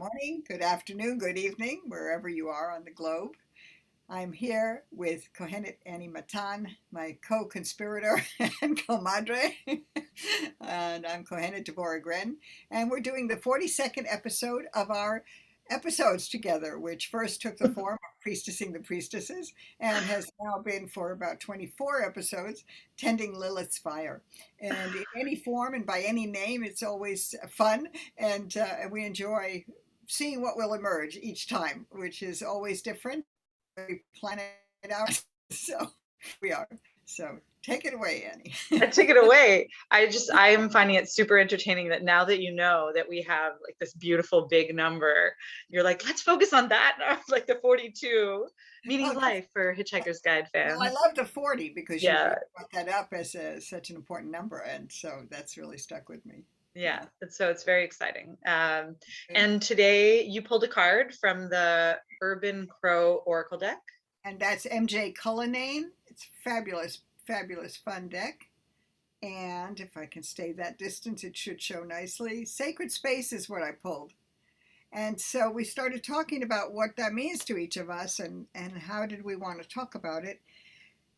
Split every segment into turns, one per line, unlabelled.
morning, good afternoon, good evening, wherever you are on the globe. I'm here with Kohenet Matan, my co-conspirator and comadre, and I'm Kohenet Grenn, and we're doing the 42nd episode of our episodes together, which first took the form of priestessing the priestesses and has now been for about 24 episodes tending Lilith's fire. And in any form and by any name, it's always fun, and we enjoy seeing what will emerge each time, which is always different. We plan it out. So we are. So take it away, Annie.
I took it away. I am finding it super entertaining that now that you know that we have like this beautiful big number, you're like, let's focus on that. Like the 42, meaning of life for Hitchhiker's Guide
Well, I
fans.
love the 40 because you
Yeah,
brought that up as such an important number. And so that's really stuck with me.
yeah. So it's very exciting.
Okay.
And today you pulled a card from the Urban Crow Oracle deck.
And that's MJ Cullinane. It's fabulous, fabulous fun deck. And if I can stay that distance, it should show nicely. Sacred Space is what I pulled. And so we started talking about what that means to each of us and how did we want to talk about it.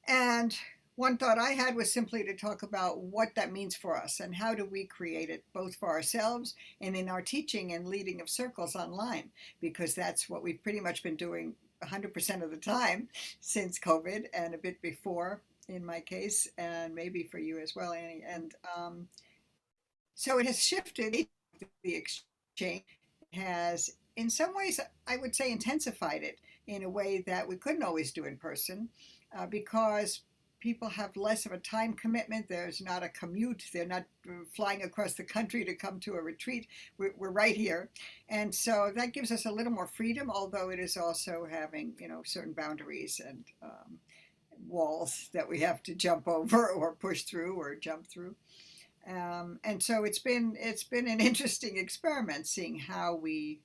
And one thought I had was simply to talk about what that means for us and how do we create it, both for ourselves and in our teaching and leading of circles online, because that's what we've pretty much been doing 100% of the time since COVID and a bit before in my case, and maybe for you as well, Annie. And so it has shifted. The exchange has, in some ways, I would say, intensified it in a way that we couldn't always do in person because people have less of a time commitment. There's not a commute. They're not flying across the country to come to a retreat. We're right here. And so that gives us a little more freedom, although it is also having, certain boundaries and walls that we have to jump over or push through or jump through. And so it's been an interesting experiment seeing how we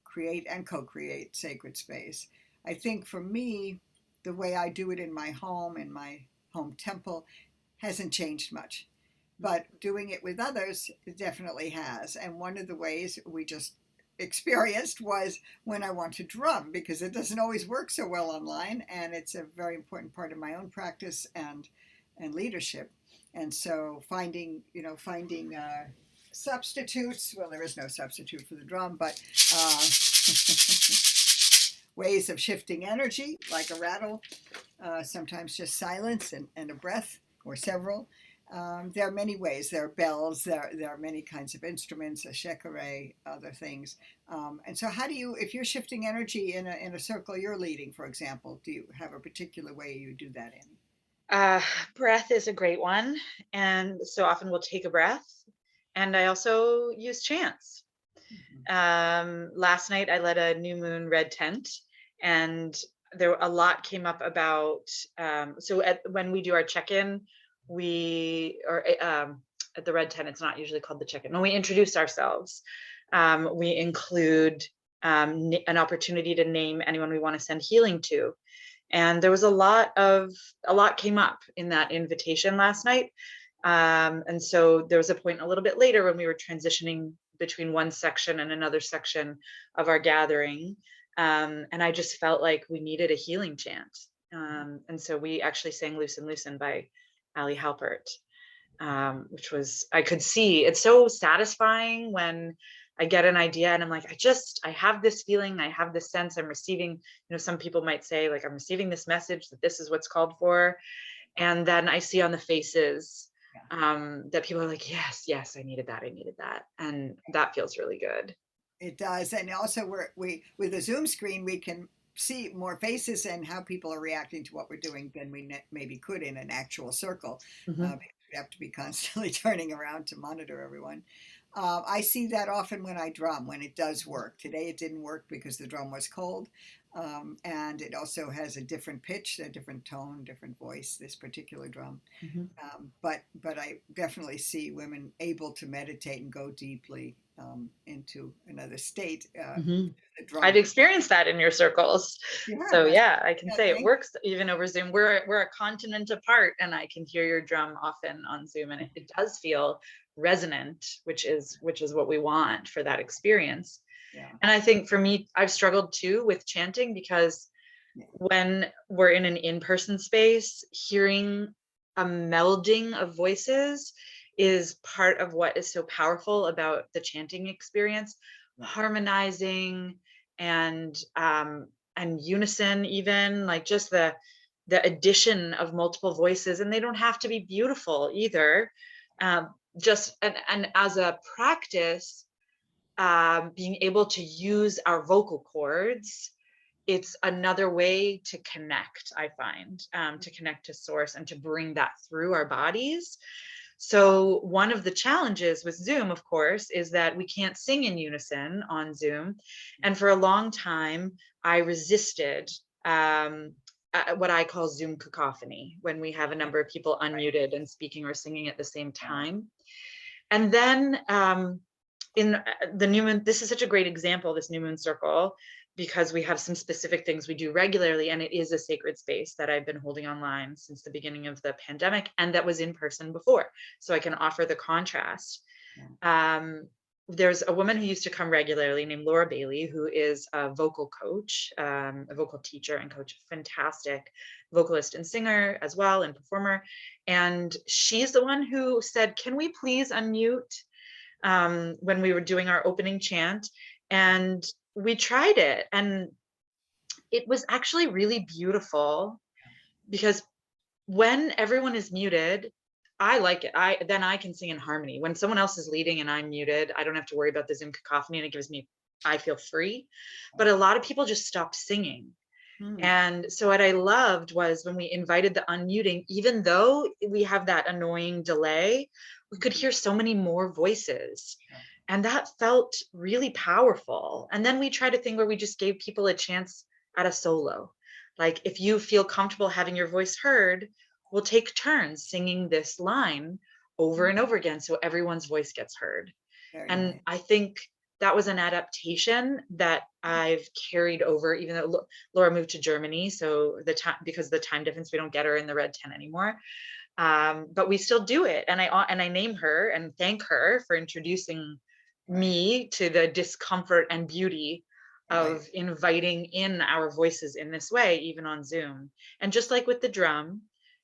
create and co-create sacred space. I think for me, the way I do it in my home temple, hasn't changed much. But doing it with others, it definitely has. And one of the ways we just experienced was when I want to drum, because it doesn't always work so well online, and it's a very important part of my own practice and leadership. And so finding substitutes. Well, there is no substitute for the drum, but ways of shifting energy, like a rattle, sometimes just silence and a breath or several. There are many ways. There are bells. There are many kinds of instruments, a shekere, other things. And so, how do you, if you're shifting energy in a circle you're leading, for example, do you have a particular way you do that in?
Breath is a great one. And so often we'll take a breath. And I also use chants. Last night I led a new moon red tent, and there a lot came up about when we do our check-in, at the red tent, it's not usually called the check-in. When we introduce ourselves, we include an opportunity to name anyone we want to send healing to. And there was a lot came up in that invitation last night. And so there was a point a little bit later when we were transitioning between one section and another section of our gathering. And I just felt like we needed a healing chant. And so we actually sang Loosen Loosen by Ali Halpert, which was, I could see, it's so satisfying when I get an idea and I'm like, I have this feeling, I have this sense I'm receiving, some people might say like, I'm receiving this message that this is what's called for. And then I see on the faces that people are like, yes, I needed that. And that feels really good.
It does. And also we with a Zoom screen, we can see more faces and how people are reacting to what we're doing than we maybe could in an actual circle.
Mm-hmm.
We have to be constantly turning around to monitor everyone. I see that often when I drum, when it does work. Today it didn't work because the drum was cold. And it also has a different pitch, a different tone, different voice, this particular drum.
Mm-hmm.
But I definitely see women able to meditate and go deeply into another state.
Mm-hmm. I've experienced that in your circles. So yeah, I can say it works even over Zoom. We're a continent apart, and I can hear your drum often on Zoom, and it does feel resonant, which is what we want for that experience.
Yeah.
And I think for me, I've struggled too with chanting because
Yeah.
when we're in an in-person space, hearing a melding of voices is part of what is so powerful about the chanting experience.
Yeah.
Harmonizing and unison, even like just the addition of multiple voices, and they don't have to be beautiful either. Just and as a practice, being able to use our vocal cords, it's another way to connect, I find, to connect to source and to bring that through our bodies. So one of the challenges with Zoom, of course, is that we can't sing in unison on Zoom. And for a long time, I resisted what I call Zoom cacophony, when we have a number of people unmuted and speaking or singing at the same time. And then in the new moon, this is such a great example, this new moon circle, because we have some specific things we do regularly, and it is a sacred space that I've been holding online since the beginning of the pandemic, and that was in person before, so I can offer the contrast. There's a woman who used to come regularly named Laura Bailey, who is a vocal coach, a vocal teacher and coach, fantastic vocalist and singer as well, and performer. And she's the one who said, can we please unmute when we were doing our opening chant? And we tried it, and it was actually really beautiful, because when everyone is muted, I like it. Then I can sing in harmony. When someone else is leading and I'm muted, I don't have to worry about the Zoom cacophony, and it gives me, I feel free. But a lot of people just stopped singing. And so what I loved was when we invited the unmuting, even though we have that annoying delay, we could hear so many more voices. And that felt really powerful. And then we tried a thing where we just gave people a chance at a solo. Like, if you feel comfortable having your voice heard, we'll take turns singing this line over and over again, so everyone's voice gets heard.
Very
And
nice.
I think that was an adaptation that I've carried over, even though Laura moved to Germany, so the time, because of the time difference, we don't get her in the red tent anymore. But we still do it, and I name her and thank her for introducing me to the discomfort and beauty of inviting in our voices in this way, even on Zoom. And just like with the drum,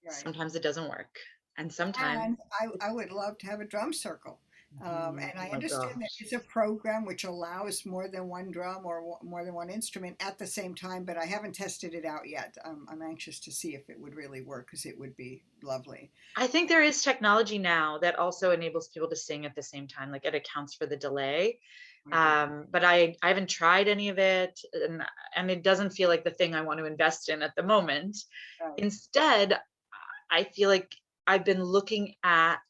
sometimes it doesn't work, and sometimes.
And I would love to have a drum circle. And I
Oh my
understand that
gosh.
it's a program which allows more than one drum or more than one instrument at the same time, but I haven't tested it out yet. I'm anxious to see if it would really work, because it would be lovely.
I think there is technology now that also enables people to sing at the same time, like it accounts for the delay. But I haven't tried any of it, and it doesn't feel like the thing I want to invest in at the moment. Instead, I feel like I've been looking at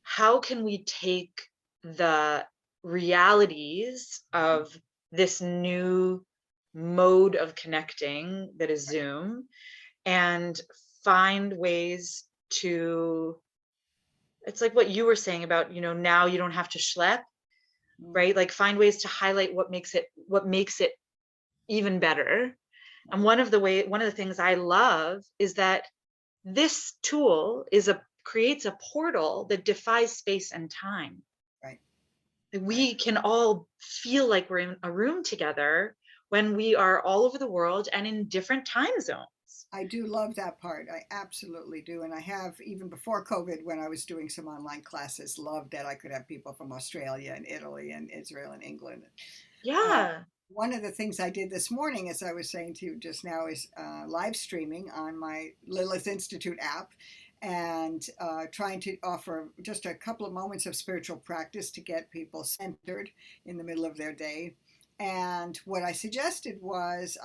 how can we take the realities of this new mode of connecting that is Zoom, and find ways to, it's like what you were saying about, now you don't have to schlep, right? Like, find ways to highlight what makes it even better. And one of the things I love is that this tool creates a portal that defies space and time.
Right.
We can all feel like we're in a room together when we are all over the world and in different time zones.
I do love that part. I absolutely do. And I have, even before COVID, when I was doing some online classes, loved that I could have people from Australia and Italy and Israel and England.
Yeah.
One of the things I did this morning, as I was saying to you just now, is live streaming on my Lilith Institute app, and trying to offer just a couple of moments of spiritual practice to get people centered in the middle of their day. And what I suggested was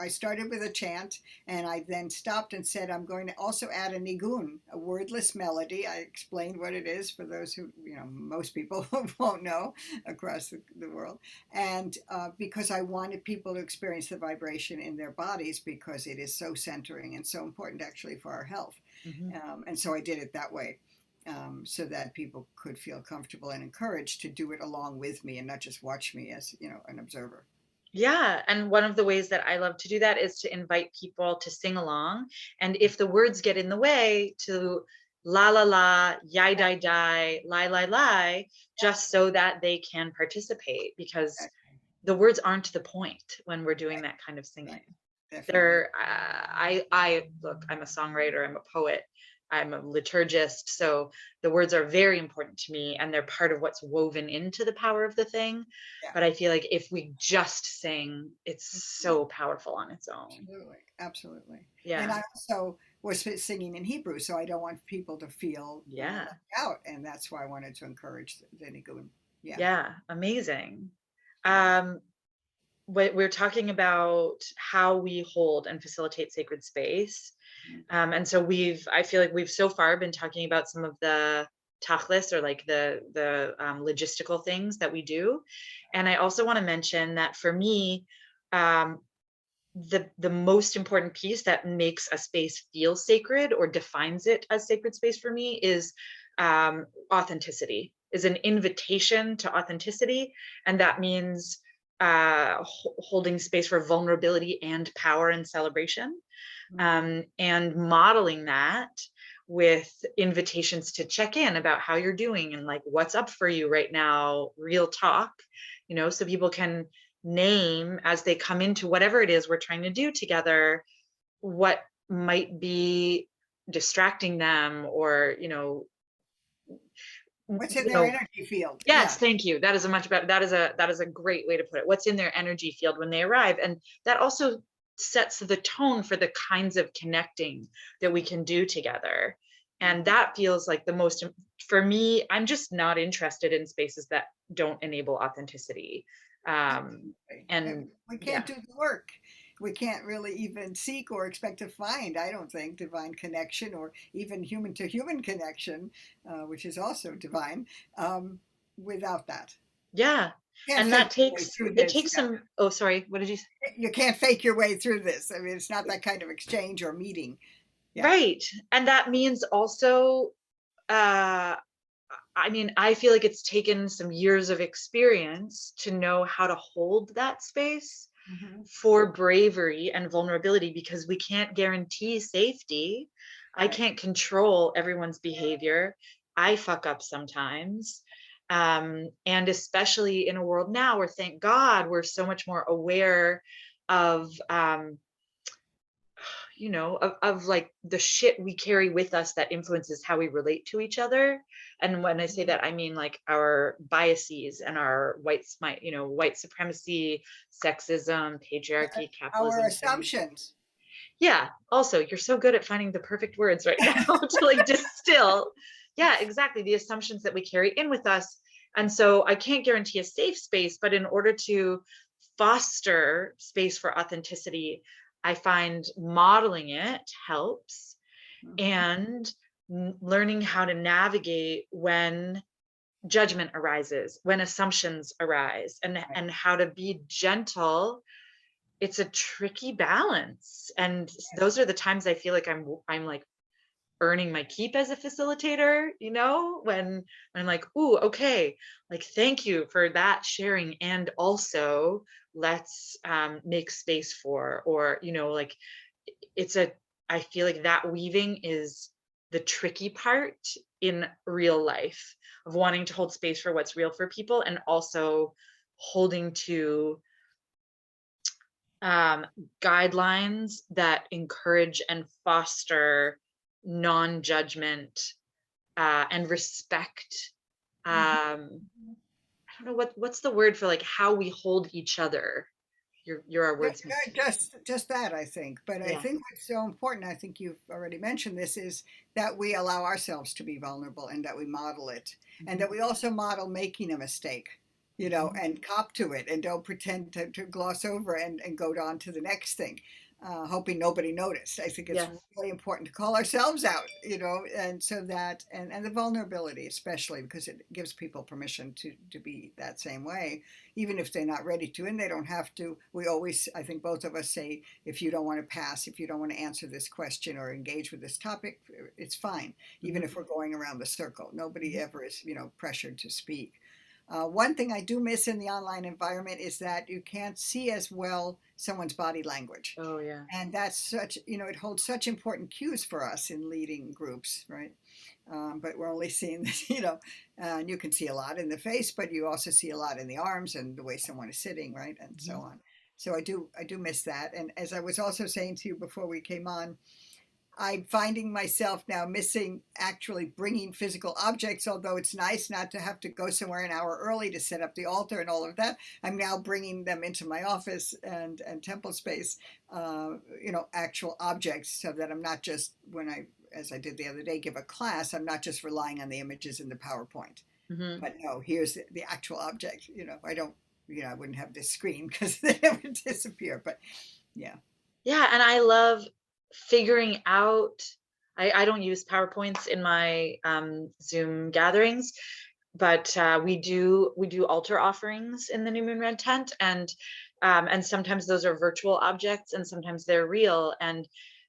I started with a chant, and I then stopped and said, I'm going to also add a nigun, a wordless melody. I explained what it is for those who, most people won't know across the world. And because I wanted people to experience the vibration in their bodies, because it is so centering and so important actually for our health. And so I did it that way. So that people could feel comfortable and encouraged to do it along with me, and not just watch me as, an observer.
Yeah. And one of the ways that I love to do that is to invite people to sing along. And if the words get in the way, to la la la, yai die die, lie lie lie, just so that they can participate, because
Exactly.
the words aren't the point when we're doing
Right.
that kind of singing.
Right. Definitely.
They're I look, I'm a songwriter, I'm a poet, I'm a liturgist, so the words are very important to me, and they're part of what's woven into the power of the thing.
Yeah.
But I feel like if we just sing, it's so powerful on its own.
Absolutely. Absolutely. And
Yeah.
I also was singing in Hebrew, so I don't want people to feel
Yeah.
left out, and that's why I wanted to encourage the Nigun. Yeah.
Yeah. Amazing.
Yeah.
um we're talking about how we hold and facilitate sacred space.
Mhm.
And so I feel like we've so far been talking about some of the tachlis, or like the logistical things that we do. And I also want to mention that for me, um, the most important piece that makes a space feel sacred or defines it as sacred space for me is authenticity, is an invitation to authenticity. And that means holding space for vulnerability and power and celebration, and modeling that with invitations to check in about how you're doing and like what's up for you right now, real talk, so people can name as they come into whatever it is we're trying to do together, what might be distracting them, or
What's in their energy field?
yes,
Yeah.
thank you, that is a much better, that is a great way to put it, what's in their energy field when they arrive. And that also sets the tone for the kinds of connecting that we can do together. And that feels like the most, for me, I'm just not interested in spaces that don't enable authenticity.
Absolutely.
And
We
yeah.
can't do the work. We can't really even seek or expect to find, I don't think, divine connection or even human to human connection, which is also divine, without that.
Yeah.
Can't
And
fake
that
your way
takes,
through
it
this.
takes some, oh, sorry, what did you say?
You can't fake your way through this. I mean, it's not that kind of exchange or meeting. Yeah.
Right. And that means also, uh, I mean, I feel like it's taken some years of experience to know how to hold that space
Hmm.
for bravery and vulnerability, because we can't guarantee safety. I
Right.
can't control everyone's behavior. I fuck up sometimes. And especially in a world now where, thank God, we're so much more aware of of like the shit we carry with us that influences how we relate to each other. And when I say that, I mean like our biases and our white supremacy, sexism, patriarchy,
Our
capitalism, feminism.
assumptions.
Yeah, also, you're so good at finding the perfect words right now to like distill. Yeah, exactly, the assumptions that we carry in with us. And so I can't guarantee a safe space, but in order to foster space for authenticity, I find modeling it helps,
Hmm.
and learning how to navigate when judgment arises, when assumptions arise, and
Right.
and how to be gentle. It's a tricky balance, and those are the times I feel like I'm like earning my keep as a facilitator, when I'm like, ooh, okay, like thank you for that sharing, and also let's make space for, or like it's a I feel like that weaving is the tricky part in real life, of wanting to hold space for what's real for people, and also holding to um, guidelines that encourage and foster non-judgment, and respect.
Hmm.
I don't know what's the word for like how we hold each other. You're our wordsmith.
Just that, I think. But I
Yeah.
think what's so important, I think you've already mentioned this, is that we allow ourselves to be vulnerable and that we model it. And
Mhm.
that we also model making a mistake,
Mhm.
and cop to it and don't pretend to gloss over and go on to the next thing, hoping nobody noticed. I think it's
Yes.
really important to call ourselves out, and so that, and the vulnerability, especially because it gives people permission to be that same way, even if they're not ready to, and they don't have to. We always, I think both of us say, if you don't want to pass, if you don't want to answer this question or engage with this topic, it's fine, even
Mhm.
if we're going around the circle. Nobody
Mhm.
ever is, pressured to speak. One thing I do miss in the online environment is that you can't see as well someone's body language.
Oh yeah.
And that's such, it holds such important cues for us in leading groups, right? But we're only seeing this, and you can see a lot in the face, but you also see a lot in the arms and the way someone is sitting, right? And so on. So I do miss that. And as I was also saying to you before we came on, I'm finding myself now missing actually bringing physical objects, although it's nice not to have to go somewhere an hour early to set up the altar and all of that. I'm now bringing them into my office and temple space, actual objects, so that I'm not just, as I did the other day, give a class, I'm not just relying on the images in the PowerPoint.
Mm-hmm.
But no, here's the actual object. I wouldn't have this screen because they never disappear. But yeah.
Yeah, and I love figuring out. I don't use PowerPoints in my Zoom gatherings, but we do altar offerings in the New Moon Red Tent, and sometimes those are virtual objects, and sometimes they're real, and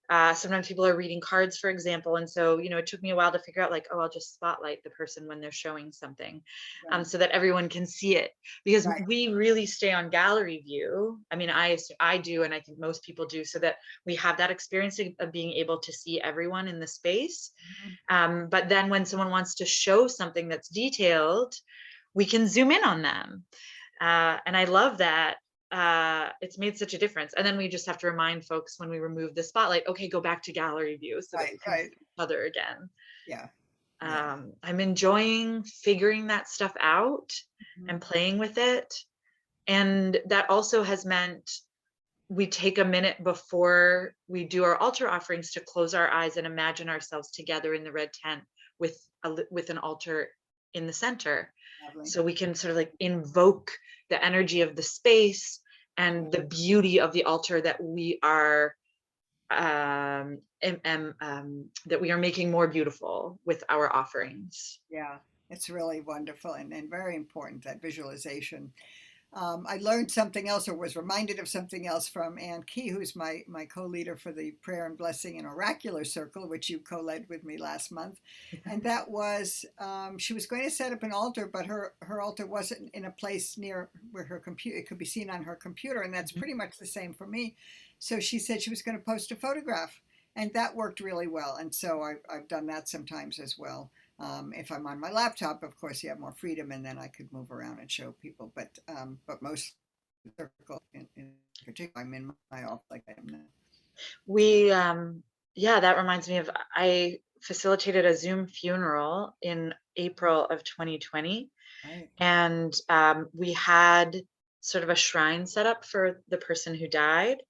sometimes people are reading cards, for example, and so it took me a while to figure out, like, oh, I'll just spotlight the person when they're showing something,
Right.
so that everyone can see it, because
Right.
we really stay on gallery view. I mean, I do, and I think most people do, so that we have that experience of being able to see everyone in the space. But then when someone wants to show something that's detailed, we can zoom in on them, and I love that. It's made such a difference. And then we just have to remind folks when we remove the spotlight, okay, go back to gallery view so that we can see each other again.
Yeah.
I'm enjoying figuring that stuff out and playing with it. And that also has meant we take a minute before we do our altar offerings to close our eyes and imagine ourselves together in the red tent with an altar in the center.
Lovely.
So we can sort of like invoke the energy of the space and the beauty of the altar that we are making more beautiful with our offerings.
Yeah, it's really wonderful and very important, that visualization. I learned something else, or was reminded of something else, from Ann Key, who's my co-leader for the Prayer and Blessing and Oracular Circle, which you co-led with me last month. And that was, she was going to set up an altar, but her altar wasn't in a place near where her computer, it could be seen on her computer, and that's pretty much the same for me. So she said she was going to post a photograph, and that worked really well. And so I've done that sometimes as well. If I'm on my laptop, of course, you have more freedom, and then I could move around and show people. But most circle in particular, I'm in my office like I am now.
We, that reminds me of, I facilitated a Zoom funeral in April of 2020,
Right.
and we had sort of a shrine set up for the person who died,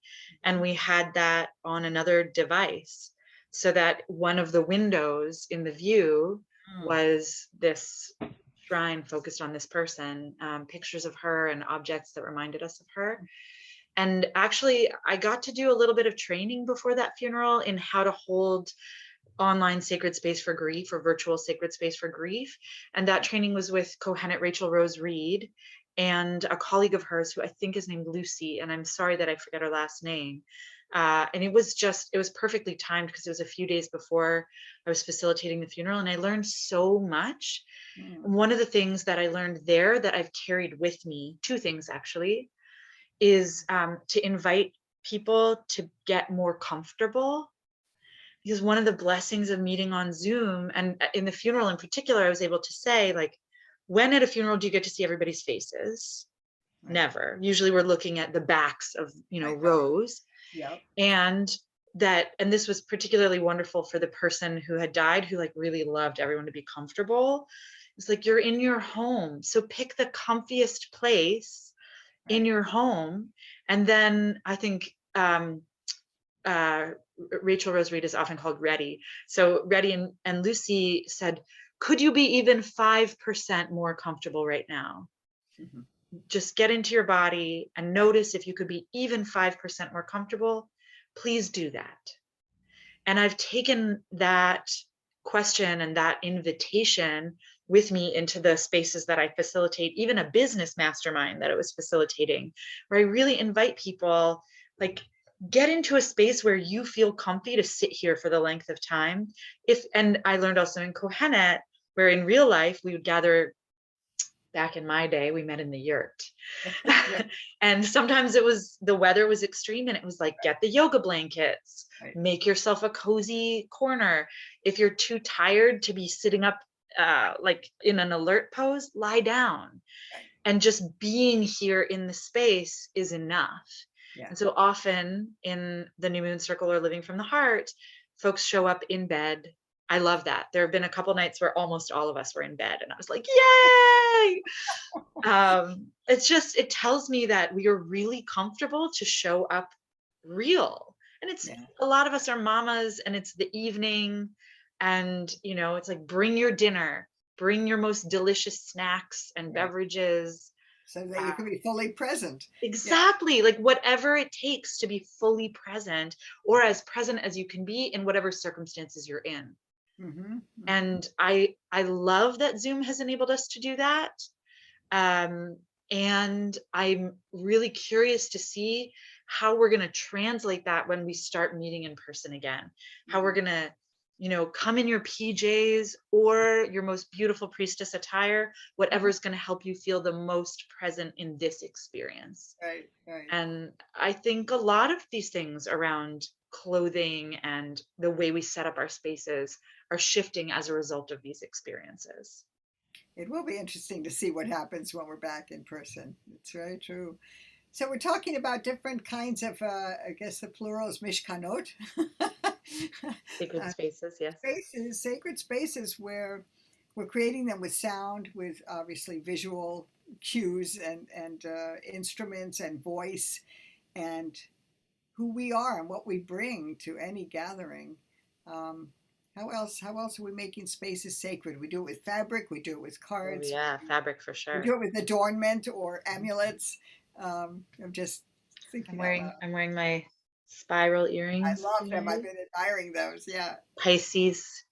and we had that on another device, so that one of the windows in the view was this shrine focused on this person, pictures of her and objects that reminded us of her. And actually, I got to do a little bit of training before that funeral in how to hold online sacred space for grief, or virtual sacred space for grief. And that training was with Kohenet Rachel Rose Reid and a colleague of hers who I think is named Lucy, and I'm sorry that I forget her last name. And it was perfectly timed, because it was a few days before I was facilitating the funeral, and I learned so much. One of the things that I learned there that I've carried with me, two things actually, is to invite people to get more comfortable. Because one of the blessings of meeting on Zoom, and in the funeral in particular, I was able to say, like, when at a funeral do you get to see everybody's faces? Right. Never. Usually we're looking at the backs of, rows.
Yep.
And this was particularly wonderful for the person who had died, who like really loved everyone to be comfortable. It's like, you're in your home, so pick the comfiest place in your home. And then I think Rachel Rose Reid is often called Ready. So Ready and Lucy said, could you be even 5% more comfortable right now? Just get into your body and notice if you could be even 5% more comfortable. Please do that. And I've taken that question and that invitation with me into the spaces that I facilitate, even a business mastermind that I was facilitating, where I really invite people, like, get into a space where you feel comfy to sit here for the length of time. And I learned also in Kohenet, where in real life we would gather back in my day, we met in the yurt.
Yeah,
And sometimes it was, the weather was extreme and it was like, get the yoga blankets,
right.
make yourself a cozy corner. If you're too tired to be sitting up like in an alert pose, lie down.
Right.
And just being here in the space is enough.
Yeah.
And so often in the New Moon Circle or Living from the Heart, folks show up in bed. I love that. There have been a couple nights where almost all of us were in bed and I was like, yay! It's just, it tells me that we are really comfortable to show up real. And it's,
Yeah.
a lot of us are mamas and it's the evening and, you know, it's like, bring your dinner, bring your most delicious snacks and
Right.
beverages.
So that you can be fully present.
Exactly. Like whatever it takes to be fully present, or as present as you can be in whatever circumstances you're in.
Mm-hmm.
And I love that Zoom has enabled us to do that. And I'm really curious to see how we're going to translate that when we start meeting in person again, how we're going to, you know, come in your PJs or your most beautiful priestess attire, whatever is going to help you feel the most present in this experience.
Right, right.
And I think a lot of these things around clothing and the way we set up our spaces are shifting as a result of these experiences.
It will be interesting to see what happens when we're back in person. It's very true. So we're talking about different kinds of, I guess the plural is mishkanot.
Sacred spaces, yes.
Spaces, sacred spaces where we're creating them with sound, with obviously visual cues and instruments and voice and who we are and what we bring to any gathering. How else are we making spaces sacred? We do it with fabric, we do it with
Oh,
cards,
yeah, fabric for
we
sure.
do it with adornment or amulets. I'm just thinking out loud.
I'm wearing my spiral
I
earrings
love them.
today.
I've been admiring those. Yeah.
Pisces,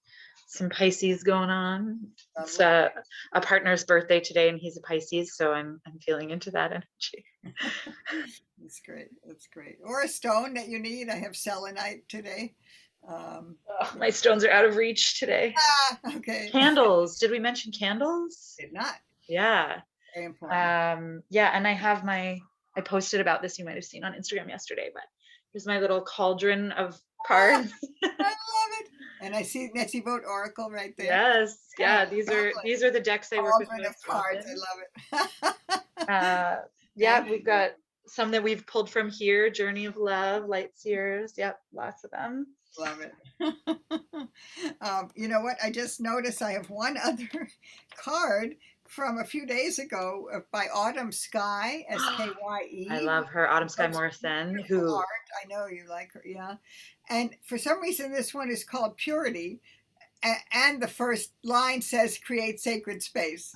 some Pisces going on. It's
Lovely.
a partner's birthday today and he's a Pisces, so I'm feeling into that energy.
That's great. That's great. Or a stone that you need. I have selenite today.
Oh, my stones are out of reach today.
Okay.
Candles. Did we mention candles?
Did not.
Yeah.
Very important.
Yeah, and I posted about this, you might have seen on Instagram yesterday, but here's my little cauldron of cards.
I love it. And I see Netsie Vote Oracle right there.
Yes, yeah,
Lovely.
these are the decks I work with
Cauldron of
most
cards.
often.
I love it.
Yeah, we've got some that we've pulled from here, Journey of Love, Light Seers, yep, lots of them.
Love it. You know what? I just noticed I have one other card from a few days ago by Autumn Skye, Skye.
I love her, Autumn Skye Morrison, who
art. I know you like her, yeah. And for some reason, this one is called Purity, and the first line says "Create sacred space."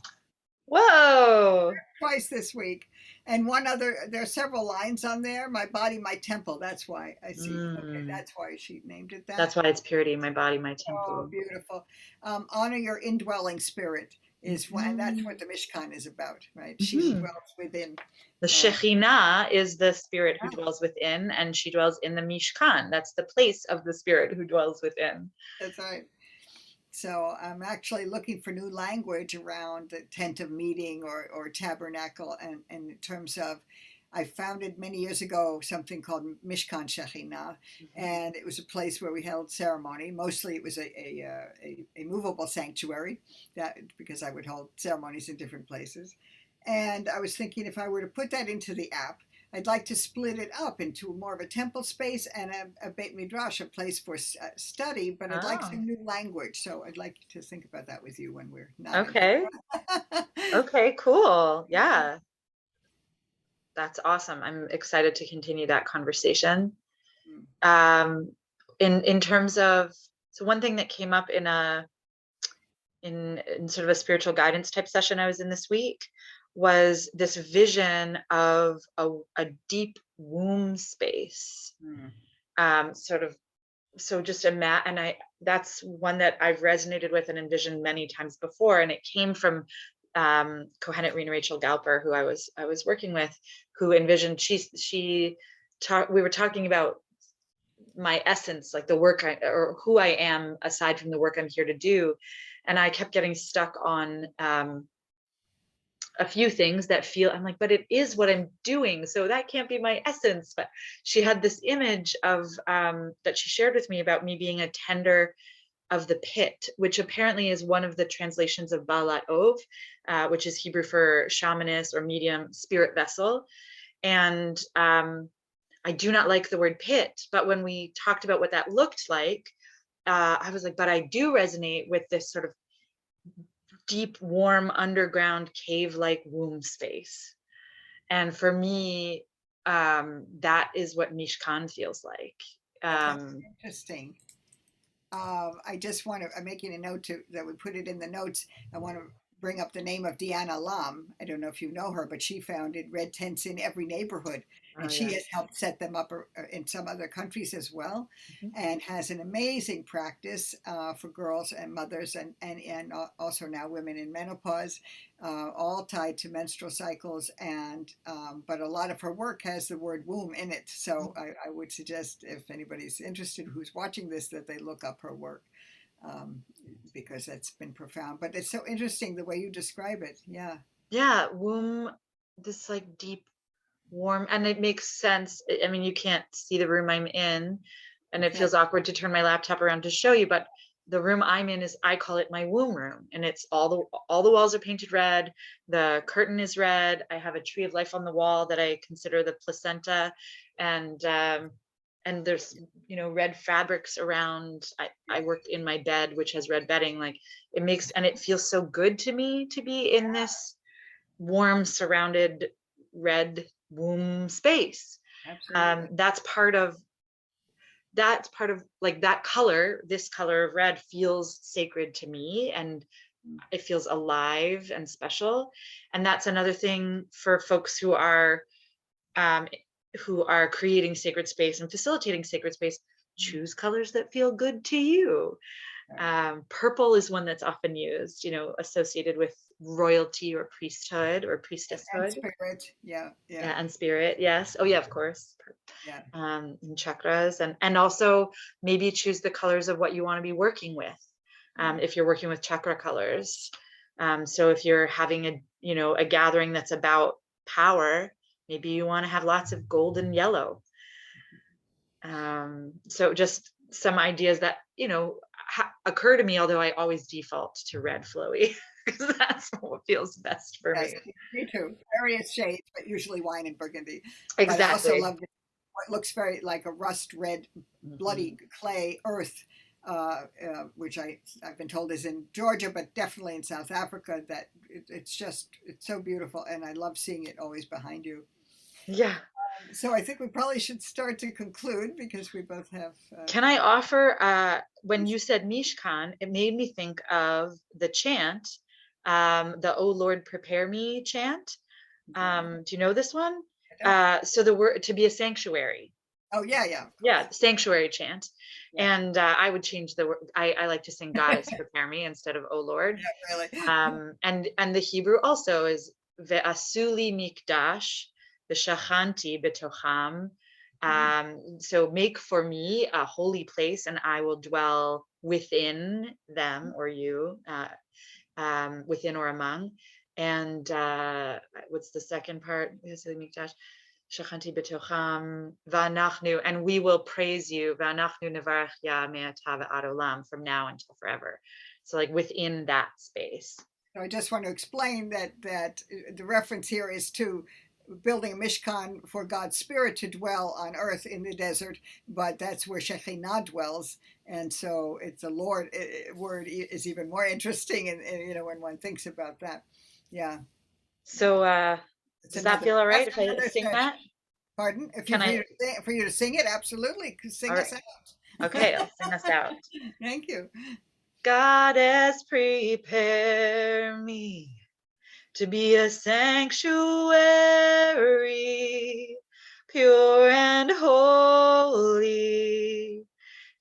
Whoa!
Twice this week, and one other. There are several lines on there. My body, my temple. That's why I see. Okay, that's why she named it that.
That's why it's purity. My body, my temple.
Oh, beautiful. Honor your indwelling spirit is one. That's what the Mishkan is about, right? She dwells within.
The Shekhinah is the spirit who dwells within, and she dwells in the Mishkan. That's the place of the spirit who dwells within.
That's right. So I'm actually looking for new language around the tent of meeting or tabernacle, and in terms of, I founded many years ago something called Mishkan Shekhinah, and it was a place where we held ceremony. Mostly it was a movable sanctuary, that because I would hold ceremonies in different places. And I was thinking if I were to put that into the app, I'd like to split it up into more of a temple space and a Beit Midrash, a place for study, but I'd like some new language. So I'd like to think about that with you when we're not.
Okay. Okay, cool. Yeah. That's awesome. I'm excited to continue that conversation. In terms of, so one thing that came up in sort of a spiritual guidance type session I was in this week was this vision of a deep womb space. Sort of, so just and that's one that I've resonated with and envisioned many times before, and it came from Kohenet Rachel Galper, who I was working with, who envisioned we were talking about my essence, like the work or who I am aside from the work I'm here to do, and I kept getting stuck on a few things that feel, I'm like, but it is what I'm doing, so that can't be my essence. But she had this image of that she shared with me about me being a tender of the pit, which apparently is one of the translations of Balat Ov, which is Hebrew for shamanist or medium spirit vessel. And I do not like the word pit, but when we talked about what that looked like, I was like, but I do resonate with this sort of deep, warm, underground cave-like womb space. And for me, that is what Mishkan feels like.
That's interesting. I just want to, I'm making a note that we put it in the notes. I want to bring up the name of Deanna Lam. I don't know if you know her, but she founded Red Tents in every neighborhood. And
Oh
she
yeah.
has helped set them up in some other countries as well,
Mhm.
and has an amazing practice for girls and mothers, and also now women in menopause, all tied to menstrual cycles. And but a lot of her work has the word womb in it. So I would suggest, if anybody's interested who's watching this, that they look up her work, um, because that's been profound. But it's so interesting the way you describe it. Yeah.
Yeah, womb, this like deep, warm, and it makes sense. I mean, you can't see the room I'm in, and it
Okay.
feels awkward to turn my laptop around to show you, but the room I'm in is, I call it my womb room, and it's all the walls are painted red, the curtain is red. I have a tree of life on the wall that I consider the placenta, and there's red fabrics around. I worked in my bed, which has red bedding. Like, it makes, and it feels so good to me to be in this warm, surrounded red womb space.
Absolutely.
That's part of like that color. This color of red feels sacred to me, and it feels alive and special. And that's another thing for folks um, who are creating sacred space and facilitating sacred space. Choose colors that feel good to you. Purple is one that's often used, associated with royalty or priesthood or
And
priestesshood.
spirit. Yeah. Yeah.
Yeah, and spirit, yes. Oh yeah, of course.
Yeah.
And chakras, and also maybe choose the colors of what you want to be working with. If you're working with chakra colors. So if you're having a gathering that's about power, maybe you want to have lots of gold and yellow. So just some ideas that occur to me, although I always default to red flowy because that's what feels best for
Yes,
me.
me too. Various shades, but usually wine and burgundy. But I also
Exactly.
love what looks very like a rust red,
Mhm.
bloody clay earth, which I've been told is in Georgia, but definitely in South Africa. That it's so beautiful, and I love seeing it always behind you.
Yeah.
So I think we probably should start to conclude because we both have.
Can I offer, when you said Mishkan, it made me think of the chant, the "Oh Lord, prepare me" chant.
Okay.
Do you know this one?
I don't.
So the word to be a sanctuary.
Oh yeah, yeah, of course.
Yeah, sanctuary chant.
Yeah,
And I would change the word. I like to sing "God is prepare me" instead of "Oh Lord."
yeah, really.
And the Hebrew also is ve'asuli mikdash v'shachanti betocham. So make for me a holy place, and I will dwell within them, or you, within or among. And what's the second part? Ve'asuli mikdash shachanti betocham va'anachnu, and we will praise you. Va'anachnu nevarach ya me'ata v'ad olam, from now until forever. So like within that space.
So I just want to explain that the reference here is to building a mishkan for God's spirit to dwell on earth in the desert, but that's where Shekhinah dwells, and so it's a Lord word is even more interesting, and when one thinks about that, yeah,
So
it's
does that
another
feel all right
that's
if I
another
sing
stretch.
that?
Pardon, if you
Can I?
for you to sing it, absolutely,
All
sing
right.
us out.
Okay, I'll sing us out.
Thank you.
Goddess, prepare me to be a sanctuary, pure and holy,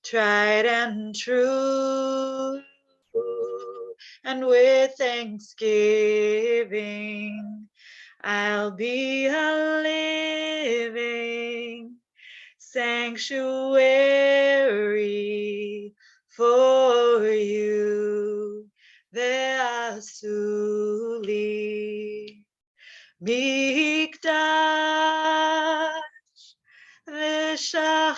tried and true. And with thanksgiving, I'll be a living sanctuary for you, Ve'asuli. מקדש ושכנתי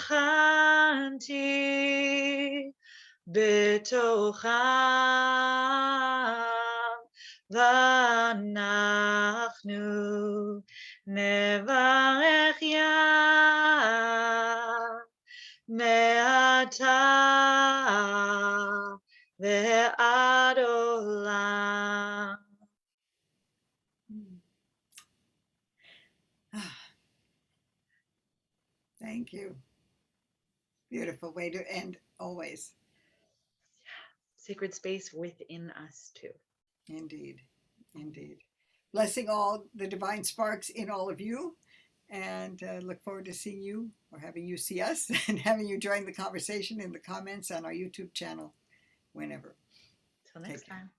בתוכם ואנחנו נברך יה מעתה ועד עולם.
Thank you. Beautiful way to end always.
Sacred space within us too.
Indeed. Indeed. Blessing all the divine sparks in all of you, and look forward to seeing you or having you see us and having you join the conversation in the comments on our YouTube channel whenever.
Till next time.